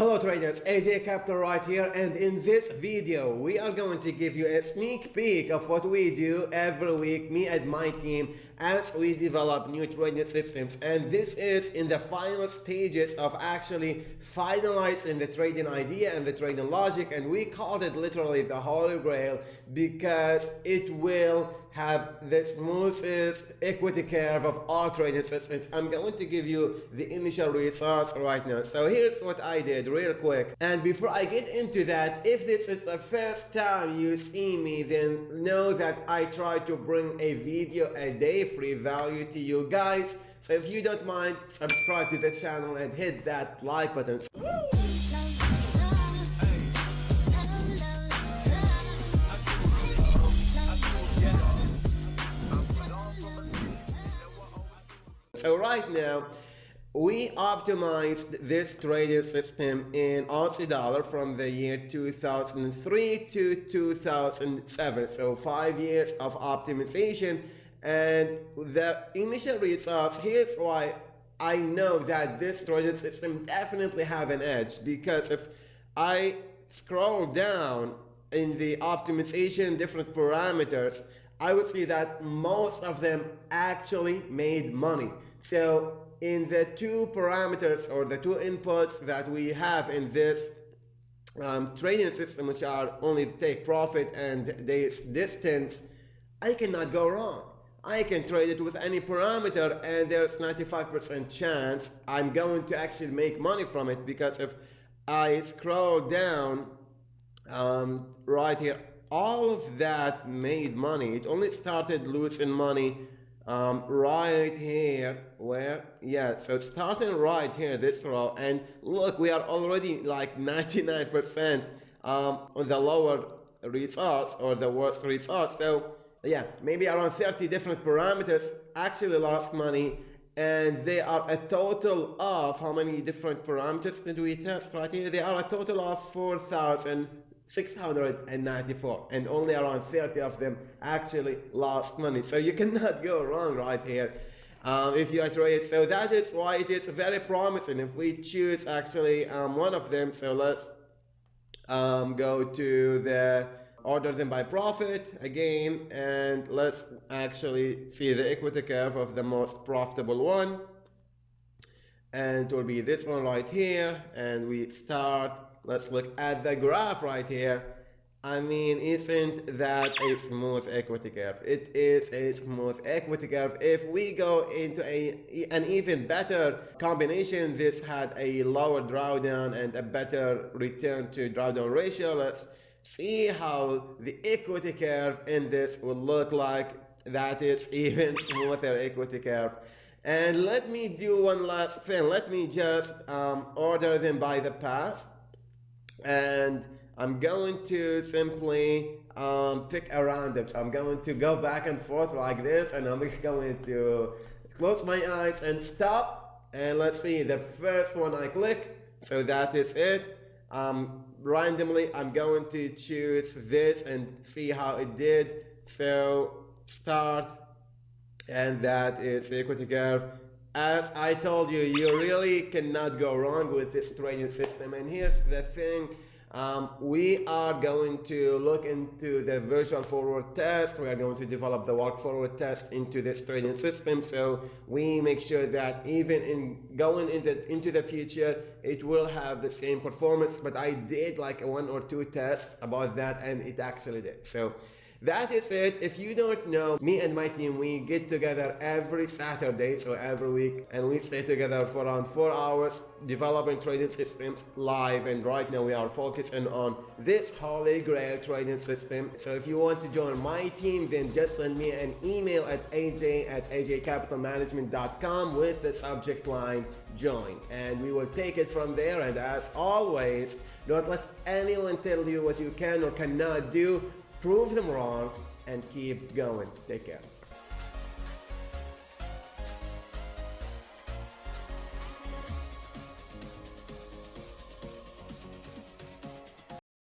Hello traders, AJ Capital right here, and in this video we are going to give you a sneak peek of what we do every week, me and my team, as we develop new trading systems. And this is in the final stages of actually finalizing the trading idea and the trading logic, and we called it literally the Holy Grail because it will have the smoothest equity curve of all trading systems. I'm going to give you the initial results right now. So here's what I did real quick. And before I get into that, if this is the first time you see me, then know that I try to bring a video a day, free value to you guys. So if you don't mind, subscribe to the channel and hit that like button. So right now, we optimized this trading system in Aussie dollar from the year 2003 to 2007. So 5 years of optimization, and the initial results, here's why I know that this trading system definitely have an edge, because if I scroll down in the optimization different parameters, I would see that most of them actually made money. So in the two parameters or the two inputs that we have in this trading system, which are only take profit and this distance, I cannot go wrong. I can trade it with any parameter and there's 95% chance I'm going to actually make money from it, because if I scroll down right here, all of that made money. It only started losing money right here, where, yeah, so it's starting right here, this row, and look, we are already like 99% on the lower results or the worst results. So yeah, maybe around 30 different parameters actually lost money, and they are a total of, how many different parameters did we test right here? They are a total of 4,694, and only around 30 of them actually lost money. So you cannot go wrong right here if you are trading. So that is why it is very promising if we choose actually one of them. So let's go to the order them by profit again, and let's actually see the equity curve of the most profitable one, and it will be this one right here. And we start, let's look at the graph right here. I mean, isn't that a smooth equity curve? It is a smooth equity curve. If we go into an even better combination, this had a lower drawdown and a better return to drawdown ratio. Let's see how the equity curve in this will look like. That is even smoother equity curve. And let me do one last thing. Let me just order them by the past, and I'm going to simply pick a random. So I'm going to go back and forth like this, and I'm going to close my eyes and stop, and let's see the first one I click. So that is it. Randomly I'm going to choose this and see how it did. So start, and that is the equity curve. As I told you, you really cannot go wrong with this trading system. And here's the thing, we are going to look into the virtual forward test. We are going to develop the walk forward test into this trading system, so we make sure that even in going into the future, it will have the same performance. But I did like 1 or 2 tests about that, and it actually did. So that is it. If you don't know, me and my team, we get together every Saturday, so every week, and we stay together for around 4 hours developing trading systems live. And right now we are focusing on this Holy Grail trading system. So if you want to join my team, then just send me an email at aj@ajcapitalmanagement.com with the subject line join, and we will take it from there. And as always, don't let anyone tell you what you can or cannot do. Prove them wrong and keep going. Take care.